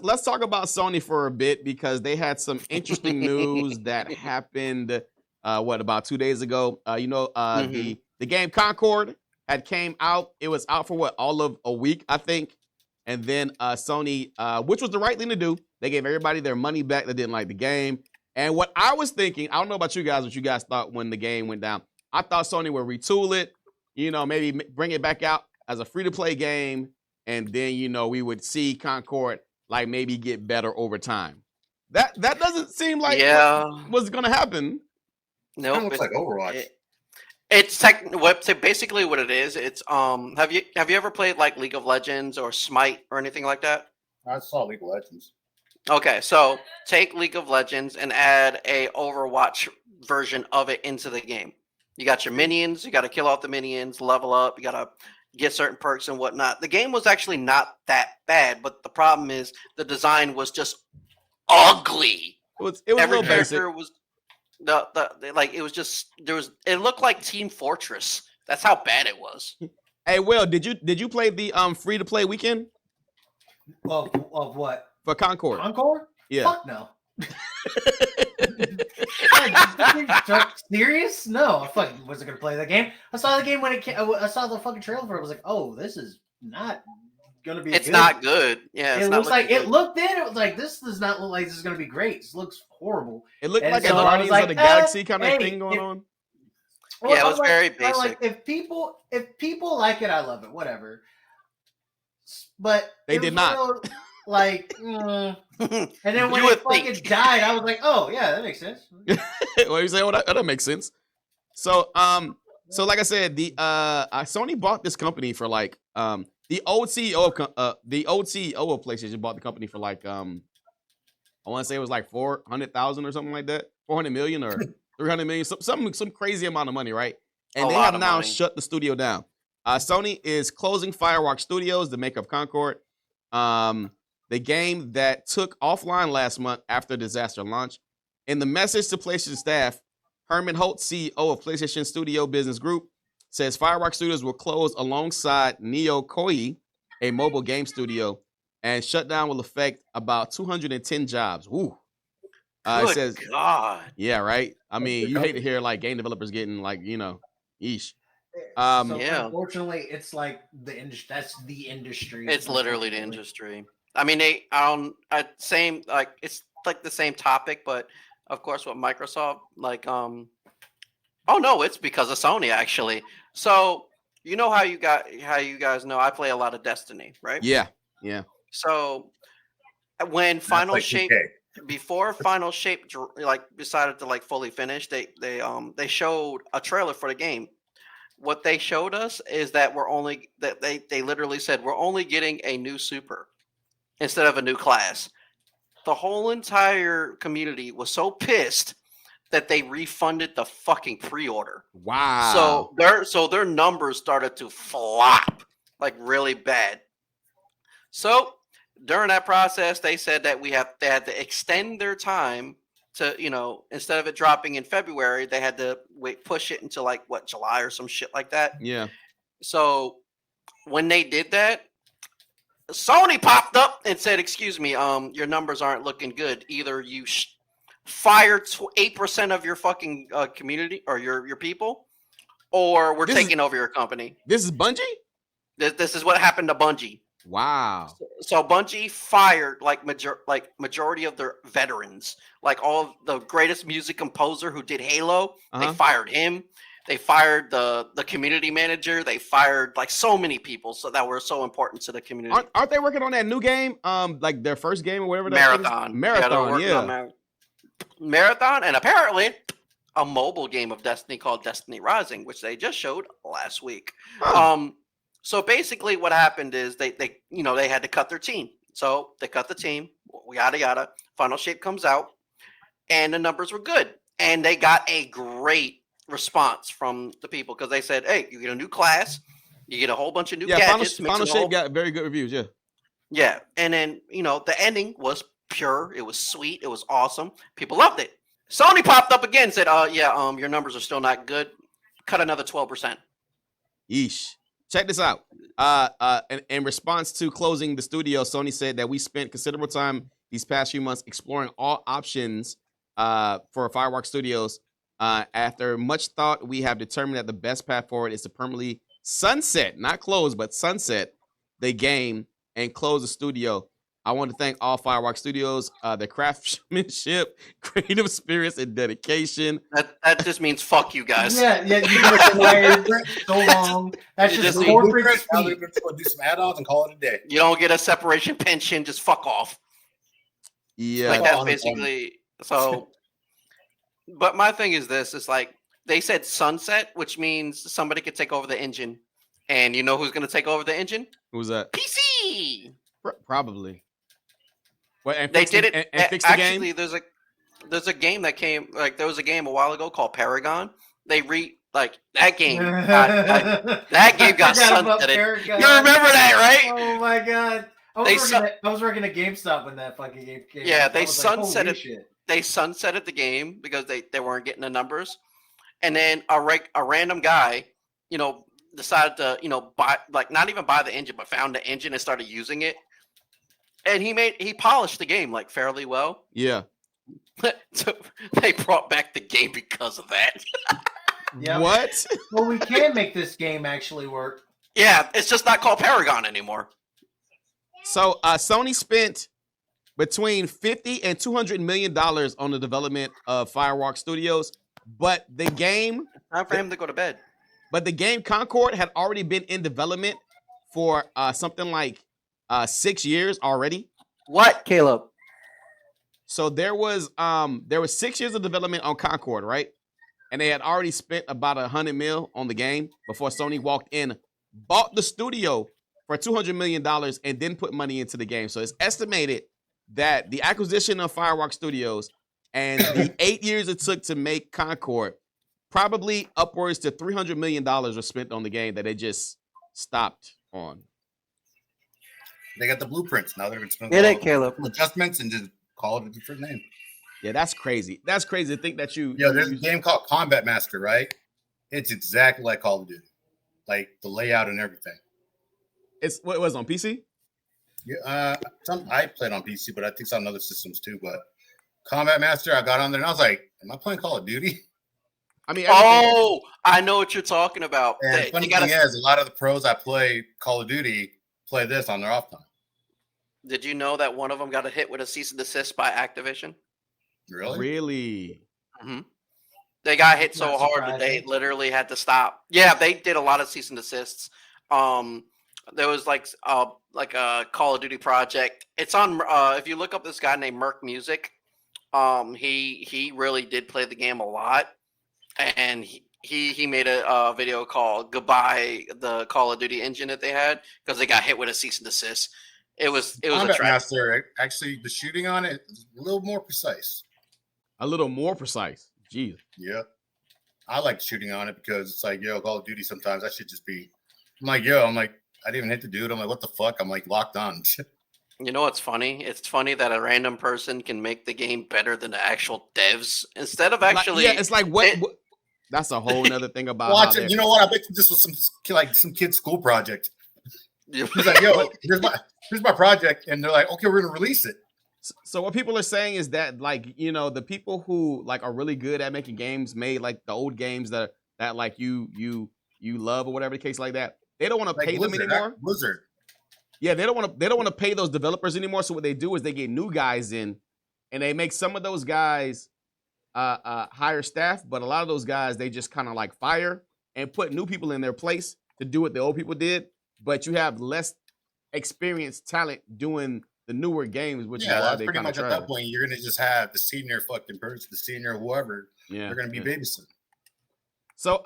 let's talk about Sony for a bit because they had some interesting news that happened. About 2 days ago? The game Concord had came out. It was out for all of a week, I think. And then Sony, which was the right thing to do, they gave everybody their money back that didn't like the game. And what I was thinking, I don't know about you guys, what you guys thought when the game went down. I thought Sony would retool it, maybe bring it back out as a free-to-play game, and then, we would see Concord like maybe get better over time. That doesn't seem like what's going to happen. No, Nope, it looks like Overwatch. It's basically what it is. It's have you ever played like League of Legends or Smite or anything like that? I saw League of Legends. Okay, so take League of Legends and add a Overwatch version of it into the game. You got your minions, you got to kill off the minions, level up, you got to get certain perks and whatnot. The game was actually not that bad, but the problem is the design was just ugly. It was a little basic. Was it looked like Team Fortress. That's how bad it was. Hey, Will, did you play the free to play weekend? Of what? For Concord. Concord? Yeah. Fuck no. Serious? No, I fucking wasn't gonna play that game. I saw the game when it came. I saw the fucking trailer for it. I was like, oh, this is not gonna be. It's not good. Yeah, it looks like good. It looked in. It was like this does not look like this is gonna be great. This looks horrible. It looked like a Guardians of the Galaxy kind of thing going on. Well, yeah, it was very basic. Like, if people like it, I love it. Whatever. But they did not. And then when it fucking died, I was like, "Oh yeah, that makes sense." Well, you say, "Oh, that makes sense." So, like I said, the Sony bought this company for like the old CEO of PlayStation bought the company for like I want to say it was like 400,000 or something like that, 400 million or 300 million, some crazy amount of money, right? And they have now shut the studio down. Sony is closing Firewalk Studios, the maker of Concord. The game that took offline last month after disaster launch. In the message to PlayStation staff, Herman Holt, CEO of PlayStation Studio Business Group, says Firewalk Studios will close alongside Neo Koei, a mobile game studio, and shutdown will affect about 210 jobs. Woo. Good it says, God. Yeah, right? I mean, you hate to hear like game developers getting like, yeesh. Unfortunately, it's like the industry. That's the industry. It's literally the industry. I mean, it's like the same topic, but of course, with Microsoft, it's because of Sony actually. So how you guys know I play a lot of Destiny, right? Yeah. So when Final Shape, before Final Shape decided to fully finish, they showed a trailer for the game. What they showed us is that they literally said we're only getting a new super instead of a new class. The whole entire community was so pissed that they refunded the fucking pre-order. Wow. So their numbers started to flop like really bad. So during that process, they said that they had to extend their time to, instead of it dropping in February, they had to push it until July or some shit like that. Yeah. So when they did that, Sony popped up and said, "Excuse me, your numbers aren't looking good. Either you fire 8% of your fucking community or your people, or we're taking over your company." This is Bungie? This is what happened to Bungie. Wow. So Bungie fired majority of their veterans, like all the greatest music composer who did Halo. They fired him. They fired the community manager. They fired so many people that were so important to the community. Aren't they working on that new game? Like their first game or whatever. Marathon. Marathon. Marathon, and apparently a mobile game of Destiny called Destiny Rising, which they just showed last week. So basically, what happened is they had to cut their team. So they cut the team. Yada yada. Final Shape comes out, and the numbers were good, and they got a great response from the people because they said, "Hey, you get a new class, you get a whole bunch of new gadgets." Final Shape got very good reviews. Yeah, and then the ending was pure. It was sweet. It was awesome. People loved it. Sony popped up again, and said, your numbers are still not good. Cut another 12%. Yeesh. check this out. In response to closing the studio, Sony said that we spent considerable time these past few months exploring all options for Firewalk Studios. After much thought, we have determined that the best path forward is to permanently sunset, not close, but sunset the game and close the studio. I want to thank all Firewalk Studios, their craftsmanship, creative spirits, and dedication. That just means fuck you guys. Yeah, you've been wired so long. That's You just just corporate Now they're speak. going to go do some add-ons and call it a day. You don't get a separation pension. Just fuck off. Yeah, Like Oh, that's on its own. basically so. But my thing is this: it's like they said sunset, which means somebody could take over the engine, and you know who's going to take over the engine? who's that? PC. Probably. Well, and They fix did the- it. and fix the Actually, game. there's a game that came there was a game a while ago called Paragon. They that game. That game got Forgot about sunsetted. Paragon. You remember that, right? Oh my god. I They was working at GameStop when that fucking game came Yeah, out. I they was like, holy sunsetted- shit. They sunsetted the game because they weren't getting the numbers, and then a random guy, decided to buy not even buy the engine, but found the engine and started using it, and he polished the game like fairly well. Yeah. So they brought back the game because of that. Yep. What? Well, we can make this game actually work. Yeah, it's just not called Paragon anymore. So Sony spent between $50 and $200 million on the development of Firewalk Studios, but the game Time for him to go to bed. Concord had already been in development for something like 6 years already. What, Caleb? So there was 6 years of development on Concord, right? And they had already spent about $100 million on the game before Sony walked in, bought the studio for $200 million, and then put money into the game. So it's estimated that the acquisition of Firewalk Studios and the 8 years it took to make Concord, probably upwards to $300 million were spent on the game that they just stopped on. They got the blueprints. Now they're going to spend Get it, Caleb. adjustments and just call it a different name. Yeah, that's crazy. That's crazy to think that you. Yeah, there's a game called Combat Master, right? It's exactly like Call of Duty, like the layout and everything. It's what it was on PC. Yeah, I played on PC, but I think some other systems too. But Combat Master, I got on there and I was like, "Am I playing Call of Duty?" I mean, everything- Oh, I know what you're talking about. And They funny gotta- thing is, a lot of the pros I play Call of Duty play this on their off time. Did you know that one of them got a hit with a cease and desist by Activision? Really? really. Mm-hmm. They got hit so Not hard that they surprising. literally had to stop. Yeah, they did a lot of cease and desists. There was like a Call of Duty project. It's on. If you look up this guy named Merc Music, he really did play the game a lot, and he made a video called "Goodbye the Call of Duty engine" that they had because they got hit with a cease and desist. It was a Combat tragedy. Master, actually, the shooting on it is a little more precise. A little more precise. Jeez. Yeah. I like shooting on it because it's like, yo, Call of Duty sometimes I should just be. I'm like, I didn't even hit the dude. I'm like, what the fuck? I'm like locked on. You know what's funny? It's funny that a random person can make the game better than the actual devs instead of actually. Yeah, it's like what? it- what that's a whole nother thing about. Watch how it. You know what? I bet this was some kid's school project. Yeah. He's like, yo, here's my project, and they're like, okay, we're gonna release it. So what people are saying is that the people who are really good at making games made like the old games that like you love or whatever the case like that. They don't want to Like pay them Blizzard, anymore. Blizzard. Yeah, they don't want to pay those developers anymore. So what they do is they get new guys in, and they make some of those guys hire staff, but a lot of those guys they just kind of like fire and put new people in their place to do what the old people did. But you have less experienced talent doing the newer games, which is Yeah, why that's they pretty kind of much at that point. You're gonna just have the senior fucking person, the senior whoever. Yeah, They're gonna be yeah. babysitting. So